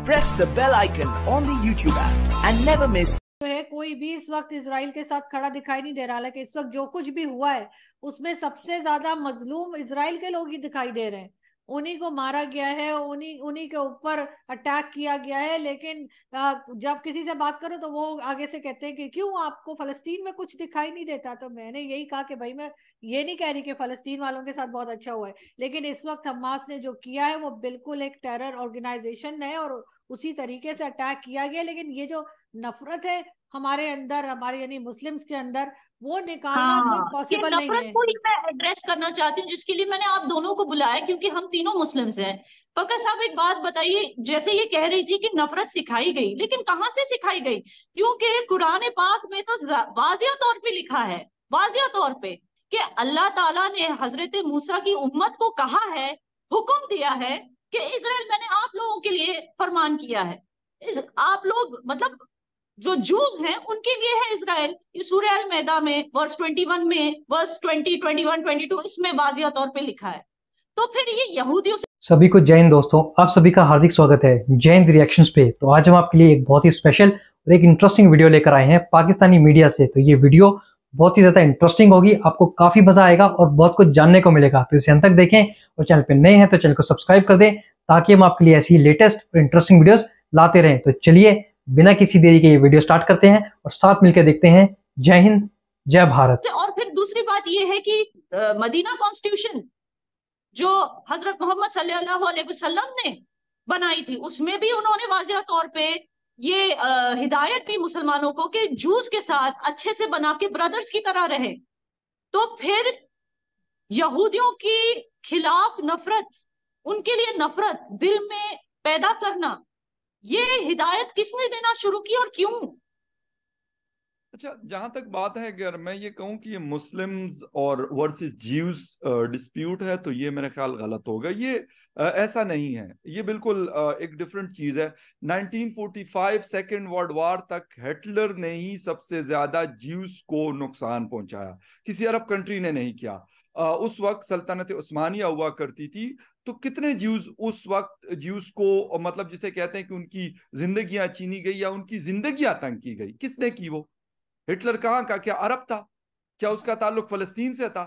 press the bell icon on the YouTube app and never miss. है कोई भी इस वक्त इजराइल के साथ खड़ा दिखाई नहीं दे रहा, हालांकि इस वक्त जो कुछ भी हुआ है उसमें सबसे ज्यादा मजलूम इजराइल के लोग ही दिखाई दे रहे हैं। उन्हीं को मारा गया है, उन्हीं उन्हीं के ऊपर अटैक किया गया है। लेकिन जब किसी से बात करो तो वो आगे से कहते हैं कि क्यों आपको फलस्तीन में कुछ दिखाई नहीं देता। तो मैंने यही कहा कि भाई मैं ये नहीं कह रही कि फलस्तीन वालों के साथ बहुत अच्छा हुआ है, लेकिन इस वक्त हमास ने जो किया है वो बिल्कुल एक टेरर ऑर्गेनाइजेशन है और उसी तरीके से अटैक किया गया। लेकिन ये जो नफरत है हमारे अंदर, हमारे यानी मुस्लिम्स के अंदर, वो निकालना कोई हाँ, ये पॉसिबल नहीं नफरत है। को ही मैं एड्रेस करना चाहती हूँ, जिसके लिए मैंने आप दोनों को बुलाया, क्योंकि हम तीनों मुस्लिम्स हैं। फकर साहब एक बात बताइए, जैसे ये कह रही थी कि नफरत सिखाई गई, लेकिन कहाँ से सिखाई गई? क्योंकि कुरान पाक में तो वाजिया तौर पे लिखा है, वाजिया तौर पे, कि अल्लाह ताला ने हजरत मूसा की उम्मत को कहा है, हुक्म दिया है कि इजराइल मैंने आप लोगों के लिए फरमान किया है। आप लोग मतलब जो जूस हैं उनके लिए है इजराइल। ये सूरह अल मैदा में वर्स 21 में, वर्स 20, 21, 22 इसमें वाजिया तौर पे लिखा है। तो फिर ये यहूदियों से सभी को जय हिंद दोस्तों, आप सभी का हार्दिक स्वागत है जय हिंद रिएक्शंस पे। तो आज हम आपके लिए एक बहुत ही स्पेशल और एक इंटरेस्टिंग वीडियो लेकर आए हैं पाकिस्तानी मीडिया से। तो ये वीडियो बहुत ही ज्यादा इंटरेस्टिंग होगी, आपको काफी मजा आएगा और बहुत कुछ जानने को मिलेगा। तो इसे अंत तक देखें और चैनल पे नए हैं तो चैनल को सब्सक्राइब कर दें, ताकि हम आपके लिए ऐसी लेटेस्ट और इंटरेस्टिंग वीडियोस लाते रहें। तो चलिए बिना किसी देरी के ये वीडियो स्टार्ट करते हैं और साथ मिलकर देखते हैं। जय हिंद, जय भारत। और फिर दूसरी बात ये है कि मदीना कॉन्स्टिट्यूशन जो हजरत मोहम्मद सल्लल्लाहु अलैहि वसल्लम ने बनाई थी, उसमें भी उन्होंने वाजिया तौर पे ये हिदायत दी मुसलमानों को कि जूस के साथ अच्छे से बना के ब्रदर्स की तरह रहे। तो फिर यहूदियों के खिलाफ नफरत, उनके लिए नफरत दिल में पैदा करना, ये हिदायत किसने देना शुरू की और क्यों? अच्छा, जहां तक बात है, अगर मैं ये कहूं कि ये मुस्लिम्स और वर्सेस ज्यूज डिस्प्यूट है, तो ये मेरे ख्याल गलत होगा। ये ऐसा नहीं है, ये बिल्कुल एक डिफरेंट चीज है। 1945 सेकेंड वर्ल्ड वार तक हिटलर ने ही सबसे ज्यादा ज्यूज को नुकसान पहुंचाया, किसी अरब कंट्री ने नहीं किया। उस वक्त सल्तनत उस्मानिया हुआ करती थी, तो कितने ज्यूज उस वक्त ज्यूज को मतलब जिसे कहते हैं कि उनकी जिंदगियां छीनी गई या उनकी जिंदगियां तंग की गई, किसने की? वो हिटलर कहाँ का? क्या अरब था? क्या उसका ताल्लुक फलस्तीन से था?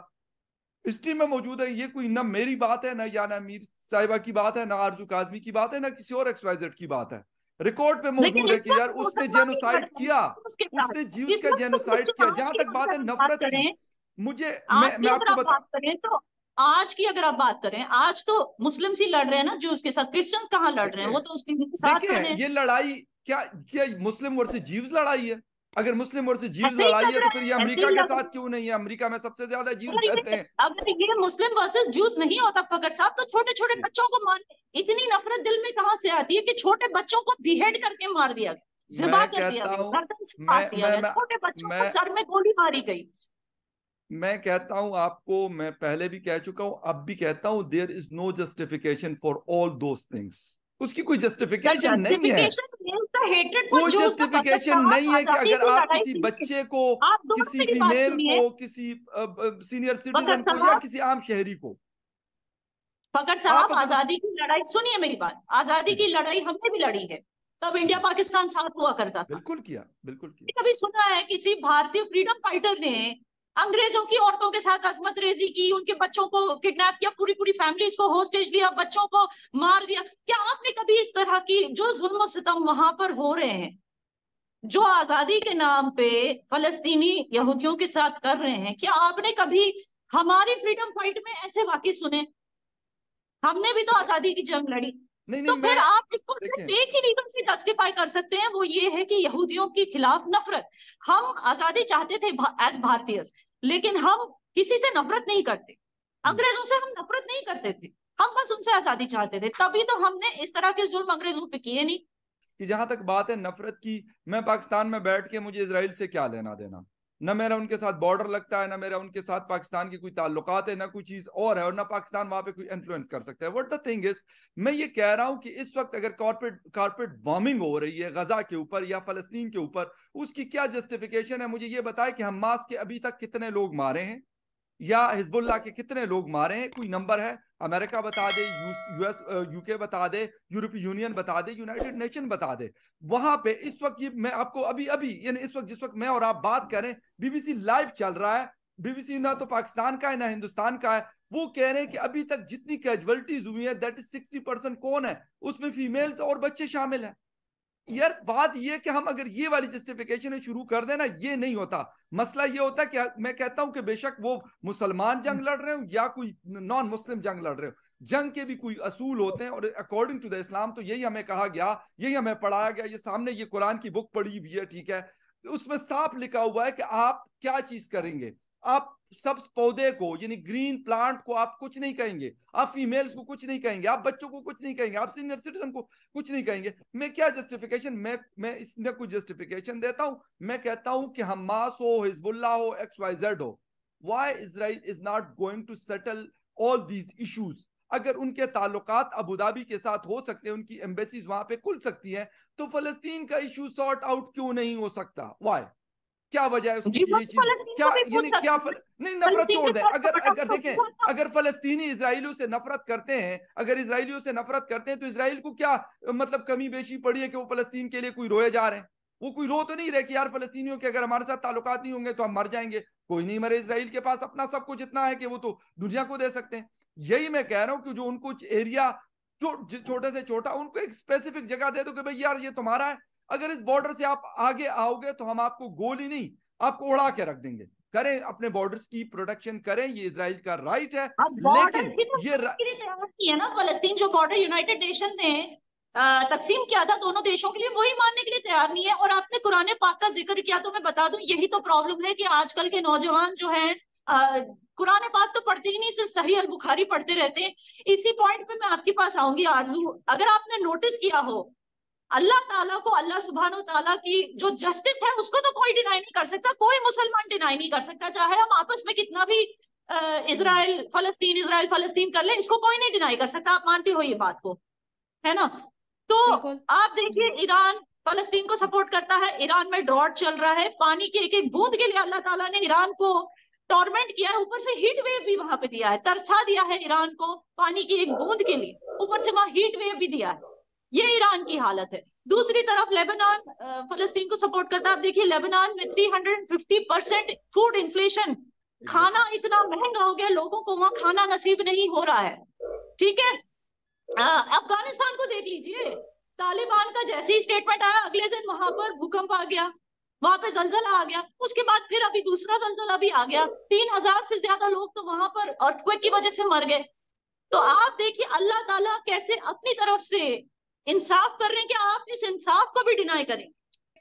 हिस्ट्री में मौजूद है। ये कोई ना मेरी बात है, ना या ना मीर साहिबा की बात है, ना आरजू काजमी की बात है, ना किसी और एक्सवाइजेड की बात है। रिकॉर्ड पे मौजूद है कि यार उसने जेनोसाइड किया, उसने ज्यूस का जेनोसाइड किया। जहां तक बात है नफरत की, मुझे मैं आपको बात करें तो आज की अगर आप बात करें, आज तो मुस्लिम्स ही लड़ रहे हैं ना ज्यूस के साथ, क्रिश्चियंस कहाँ लड़ रहे हैं? वो तो उसके साथ खड़े हैं। ये लड़ाई क्या क्या मुस्लिम वर्सेस ज्यूस लड़ाई है? अगर मुस्लिम वर्सेस ज्यूस ऐसे ही लड़ाई लग है रहा तो फिर ये है, ऐसे अमेरिका ही के लग रहा साथ क्यों नहीं है? अमेरिका में सबसे ज्यादा ज्यूस है। रहते हैं। अगर ये मुस्लिम वर्सेस ज्यूस नहीं होता फकर साहब, तो छोटे छोटे बच्चों को मार, इतनी नफरत दिल में कहां से आती है कि छोटे बच्चों को बिहेड करके मार दिया गया, जिबा मैं कर दिया कहता गया, हूं गर्दन से काट दिया गया, छोटे बच्चों को सर में गोली मारी गई। मैं कहता हूं आपको, मैं पहले भी कह चुका हूं, अब भी कहता हूं, there is no justification for all those things. उसकी कोई जस्टिफिकेशन नहीं है। कोई जस्टिफिकेशन नहीं है कि अगर आप किसी बच्चे को, आप दोनों किसी मेरी बात फीमेल सुनिए, को, किसी सीनियर फकर सिटीजन को या साहब, किसी आम शहरी को, फकर आप साहब, अगर आजादी की लड़ाई सुनिए मेरी बात, आजादी की लड़ाई हमने भी लड़ी है, तब इंडिया पाकिस्तान साथ हुआ करता था। बिल्कुल किया, बिल्कुल किया। कभी सुना है किसी भारतीय फ्रीडम फाइटर ने अंग्रेजों की औरतों के साथ अजमत रेजी की, उनके बच्चों को किडनैप किया, पूरी पूरी फैमिलीज को होस्टेज लिया, बच्चों को मार दिया? क्या आपने कभी इस तरह की जो जुल्म सितम वहां पर हो रहे हैं, जो आजादी के नाम पे फलस्तीनी यहूदियों के साथ कर रहे हैं, क्या आपने कभी हमारी फ्रीडम फाइट में ऐसे वाकई सुने? हमने भी तो अच्छा, आजादी की जंग लड़ी। नहीं तो नहीं, फिर मैं आप इसको सिर्फ देखिए, एक ही रीजन से जस्टिफाई कर सकते हैं, वो ये है कि यहूदियों के खिलाफ नफरत। हम आजादी चाहते थे एज भारतीय, लेकिन हम किसी से नफरत नहीं करते, अंग्रेजों से हम नफरत नहीं करते थे, हम बस उनसे आजादी चाहते थे, तभी तो हमने इस तरह के जुल्म अंग्रेजों पे किए नहीं। कि जहां तक बात है नफरत की, मैं पाकिस्तान में बैठ के मुझे इजराइल से क्या लेना देना? ना मेरा उनके साथ बॉर्डर लगता है, ना मेरा उनके साथ पाकिस्तान की कोई ताल्लुकात है, ना कोई चीज और है, और ना पाकिस्तान वहां पे कोई इन्फ्लुएंस कर सकता है। व्हाट द थिंग इज, मैं ये कह रहा हूं कि इस वक्त अगर कारपेट बॉम्बिंग हो रही है गजा के ऊपर या फलस्तीन के ऊपर, उसकी क्या जस्टिफिकेशन है? मुझे ये बताए कि हमास के अभी तक कितने लोग मारे हैं, या हिजबुल्लाह के कितने लोग मारे हैं, कोई नंबर है? अमेरिका बता दे, यूएस यूके बता दे, यूरोपीय यूनियन बता दे, यूनाइटेड नेशन बता दे। वहां पे इस वक्त ये मैं आपको अभी अभी यानी इस वक्त जिस वक्त मैं और आप बात करें, बीबीसी लाइव चल रहा है। बीबीसी ना तो पाकिस्तान का है ना हिंदुस्तान का है। वो कह रहे हैं कि अभी तक जितनी कैजुअलिटीज हुई है दैट इज 60% कौन है, उसमें फीमेल्स और बच्चे शामिल हैं। यार बात ये कि हम अगर ये वाली जस्टिफिकेशन शुरू कर देना, ये नहीं होता। मसला ये होता है कि मैं कहता हूं कि बेशक वो मुसलमान जंग लड़ रहे हो या कोई नॉन मुस्लिम जंग लड़ रहे हो, जंग के भी कोई असूल होते हैं। और अकॉर्डिंग टू द इस्लाम तो यही हमें कहा गया, यही हमें पढ़ाया गया। ये सामने ये कुरान की बुक पढ़ी हुई है, ठीक है, उसमें साफ लिखा हुआ है कि आप क्या चीज करेंगे। आप सब पौधे को यानी ग्रीन प्लांट को आप कुछ नहीं कहेंगे, आप फीमेल्स को कुछ नहीं कहेंगे, आप बच्चों को कुछ नहीं कहेंगे, आप सीनियर सिटीजन को कुछ नहीं कहेंगे। मैं क्या जस्टिफिकेशन मैं इसमें कुछ जस्टिफिकेशन देता हूं। मैं कहता हूं कि हमास हो, हिजबुल्लाह हो, XYZ हो, why Israel is not going to settle all these issues. अगर उनके ताल्लुकात अबू धाबी के साथ हो सकते हैं, उनकी एम्बेसीज वहां पे खुल सकती हैं, तो फलस्तीन का इशू सॉर्ट आउट क्यों नहीं हो सकता? व्हाई? क्या वजह है उसकी जी, कि वो ये चीज फलस्तीन क्या को भी पूछ यानी सकते क्या हैं। नहीं, नफरत फलस्तीन छोड़ के दें। साथ अगर सपोर्ट अगर देखें, अगर फलस्तीनी इसराइलियों से नफरत करते हैं, अगर इसराइलियों से नफरत करते हैं, तो इसराइल को क्या मतलब कमी बेशी पड़ी है कि वो फलस्तीन के लिए कोई रोए जा रहे हैं? वो कोई रो तो नहीं रहे कि यार फलस्तीनियों के अगर हमारे साथ ताल्लुकात नहीं होंगे तो हम मर जाएंगे। कोई नहीं मरे, इसराइल के पास अपना सब कुछ इतना है कि वो तो दुनिया को दे सकते हैं। यही मैं कह रहा हूं कि जो उनको एरिया छोटे से छोटा, उनको एक स्पेसिफिक जगह दे दो कि भाई यार ये तुम्हारा है। अगर इस बॉर्डर से आप आगे आओगे तो हम आपको गोली नहीं, आपको उड़ा के रख देंगे। करें अपने बॉर्डर्स की प्रोटेक्शन करें, ये इजराइल का राइट है। अब बॉर्डर लेकिन की तो ये के लिए तैयार नहीं है ना फलस्तीन। जो बॉर्डर यूनाइटेड नेशन ने तकसीम किया था दोनों देशों के लिए, वही मानने के लिए तैयार नहीं है। और आपने कुरान पाक का जिक्र किया, तो मैं बता दूं यही तो प्रॉब्लम है कि आजकल के नौजवान जो हैं कुरान पाक तो पढ़ते ही नहीं, सिर्फ सही अल बुखारी पढ़ते रहते हैं। इसी पॉइंट पे मैं आपके पास आऊंगी आरजू। अगर आपने नोटिस किया हो, अल्लाह ताला को, अल्लाह सुब्हानो ताला की जो जस्टिस है उसको तो कोई डिनाई नहीं कर सकता, कोई मुसलमान डिनाई नहीं कर सकता। चाहे हम आपस में कितना भी इजराइल फलस्तीन कर ले, इसको कोई नहीं डिनाई कर सकता। आप मानते हो ये बात को, है ना? तो बिल्कुल। आप देखिए, ईरान फलस्तीन को सपोर्ट करता है। ईरान में ड्रॉट चल रहा है, पानी की एक एक बूंद के लिए अल्लाह ताला ने ईरान को टॉर्मेंट किया है। ऊपर से हीट वेव भी वहां पे दिया है, तरसा दिया है ईरान को पानी की एक बूंद के लिए, ऊपर से वहां हीट वेव भी दिया है। ये ईरान की हालत है। दूसरी तरफ लेबनान फलस्तीन को सपोर्ट करता है। आप देखिए लेबनान में 350% फूड इन्फ्लेशन, खाना इतना महंगा हो गया, लोगों को वहां खाना नसीब नहीं हो रहा है। ठीक है, अफगानिस्तान को देख लीजिए, तालिबान का जैसे ही स्टेटमेंट आया, अगले दिन वहां पर भूकंप आ गया, वहां पे जलजला आ गया, उसके बाद फिर अभी दूसरा जलजला भी आ गया। 3000 से ज्यादा लोग तो वहां पर अर्थक्वेक की वजह से मर गए। तो आप देखिए अल्लाह ताला कैसे अपनी तरफ से इंसाफ कर रहे हैं कि आप इस इंसाफ को भी डिनाई करें।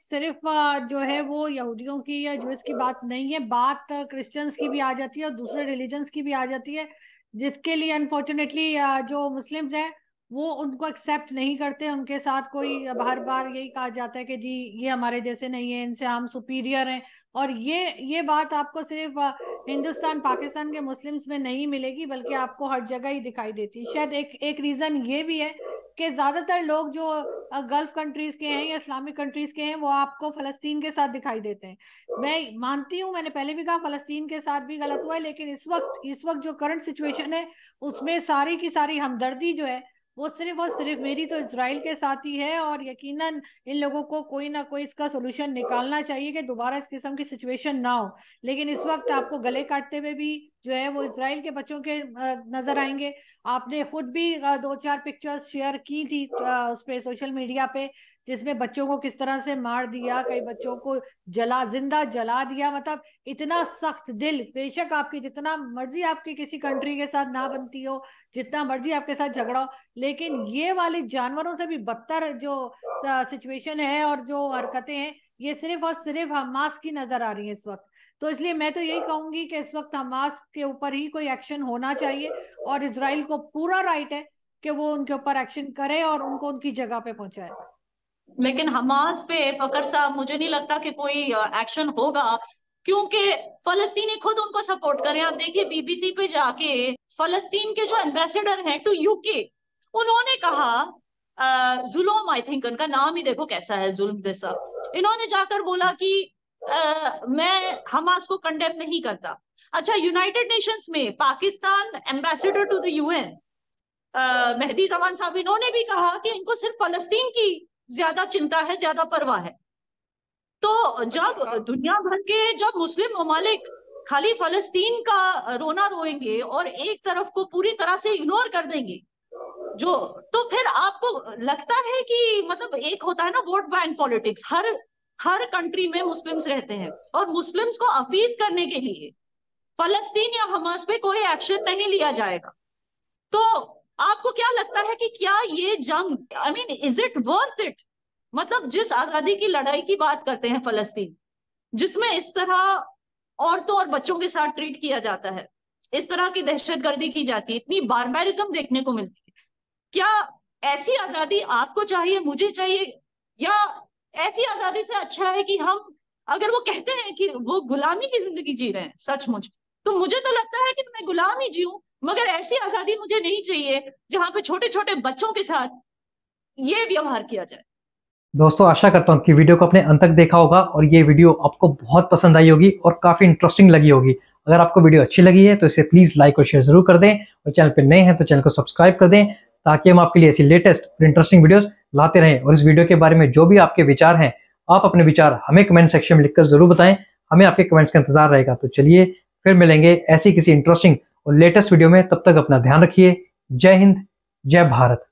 सिर्फ जो है वो यहूदियों की या ज्यूस की बात नहीं है, बात क्रिश्चियंस की भी आ जाती है और दूसरे रिलीजन्स की भी आ जाती है, जिसके लिए अनफॉर्चुनेटली जो मुस्लिम्स हैं वो उनको एक्सेप्ट नहीं करते। उनके साथ कोई बार बार यही कहा जाता है कि जी ये हमारे जैसे नहीं है, इनसे हम सुपीरियर हैं। और ये बात आपको सिर्फ हिंदुस्तान पाकिस्तान के मुस्लिम्स में नहीं मिलेगी, बल्कि आपको हर जगह ही दिखाई देती है। शायद एक रीजन ये भी है कि ज्यादातर लोग जो गल्फ कंट्रीज के हैं या इस्लामिक कंट्रीज के हैं वो आपको फलस्तीन के साथ दिखाई देते हैं। मैं मानती हूँ, मैंने पहले भी कहा फलस्तीन के साथ भी गलत हुआ है, लेकिन इस वक्त जो करंट सिचुएशन है उसमें सारी की सारी हमदर्दी जो है वो सिर्फ और सिर्फ मेरी तो इजराइल के साथ ही है। और यकीनन इन लोगों को कोई ना कोई इसका सोल्यूशन निकालना चाहिए कि दोबारा इस किस्म की सिचुएशन ना हो। लेकिन इस वक्त आपको गले काटते हुए भी जो है वो इजराइल के बच्चों के नजर आएंगे। आपने खुद भी 2-4 पिक्चर्स शेयर की थी उस पे सोशल मीडिया पे, जिसमें बच्चों को किस तरह से मार दिया, कई बच्चों को जिंदा जला दिया। मतलब इतना सख्त दिल। बेशक आपकी जितना मर्जी आपकी किसी कंट्री के साथ ना बनती हो, जितना मर्जी आपके साथ झगड़ा हो, लेकिन ये वाली जानवरों से भी बदतर जो सिचुएशन है और जो हरकतें हैं, ये सिर्फ और सिर्फ हमास की नजर आ रही है इस वक्त। तो इसलिए मैं तो यही कहूंगी कि इस वक्त हमास के ऊपर ही कोई एक्शन होना चाहिए और इजराइल को पूरा राइट है कि वो उनके ऊपर एक्शन करे और उनको उनकी जगह पे पहुंचाए। लेकिन हमास पे फकर साहब मुझे नहीं लगता कि कोई एक्शन होगा, क्योंकि फलस्तीनी खुद उनको सपोर्ट करें। आप देखिए बीबीसी पे जाके फलस्तीन के जो एम्बेसडर हैं टू यूके, उन्होंने कहा, जुल्म, आई थिंक उनका नाम ही देखो कैसा है, जुल्म जैसा। इन्होंने जाकर बोला कि मैं हमास को कंडेम नहीं करता। अच्छा, यूनाइटेड नेशंस में Pakistan ambassador to the UN Mehdi Zaman साहब, इन्होंने भी कहा कि इनको सिर्फ फलस्तीन की ज्यादा चिंता है, ज्यादा परवाह है। तो जब दुनिया भर के जब मुस्लिम ममालिक खाली फलस्तीन का रोना रोएंगे और एक तरफ को पूरी तरह से इग्नोर कर देंगे, जो तो फिर आपको लगता है कि मतलब एक होता है ना वोट बैंक पॉलिटिक्स, हर कंट्री में मुस्लिम्स रहते हैं और मुस्लिम्स को अपीज करने के लिए फलस्तीन या हमास पे कोई एक्शन नहीं लिया जाएगा। तो आपको क्या लगता है कि क्या ये जंग, I mean is it worth it? मतलब जिस आजादी की लड़ाई की बात करते हैं फलस्तीन, जिसमें इस तरह औरतों और बच्चों के साथ ट्रीट किया जाता है, इस तरह की दहशतगर्दी की जाती है, इतनी बारबैरिज्म देखने को मिलती है, क्या ऐसी आजादी आपको चाहिए, मुझे चाहिए, या ऐसी आजादी से अच्छा है कि हम, अगर वो कहते हैं कि वो गुलामी की जिंदगी जी रहे हैं सचमुच, तो मुझे तो लगता है कि मैं गुलाम ही जीऊं, मगर ऐसी आजादी मुझे नहीं चाहिए जहां पे छोटे छोटे बच्चों के साथ ये व्यवहार किया जाए। दोस्तों आशा करता हूँ कि वीडियो को अपने अंत तक देखा होगा और ये वीडियो आपको बहुत पसंद आई होगी और काफ़ी इंटरेस्टिंग लगी होगी। अगर आपको वीडियो अच्छी लगी है तो इसे प्लीज़ लाइक और शेयर ज़रूर कर दें, और चैनल पर नए हैं तो चैनल को सब्सक्राइब कर दें, ताकि हम आपके लिए ऐसी लेटेस्ट और इंटरेस्टिंग वीडियोस लाते रहें। और इस वीडियो के बारे में जो भी आपके विचार हैं, आप अपने विचार हमें कमेंट सेक्शन में लिखकर ज़रूर बताएं, हमें आपके कमेंट्स का इंतजार रहेगा। तो चलिए फिर मिलेंगे ऐसी किसी इंटरेस्टिंग और लेटेस्ट वीडियो में, तब तक अपना ध्यान रखिए। जय हिंद, जय भारत।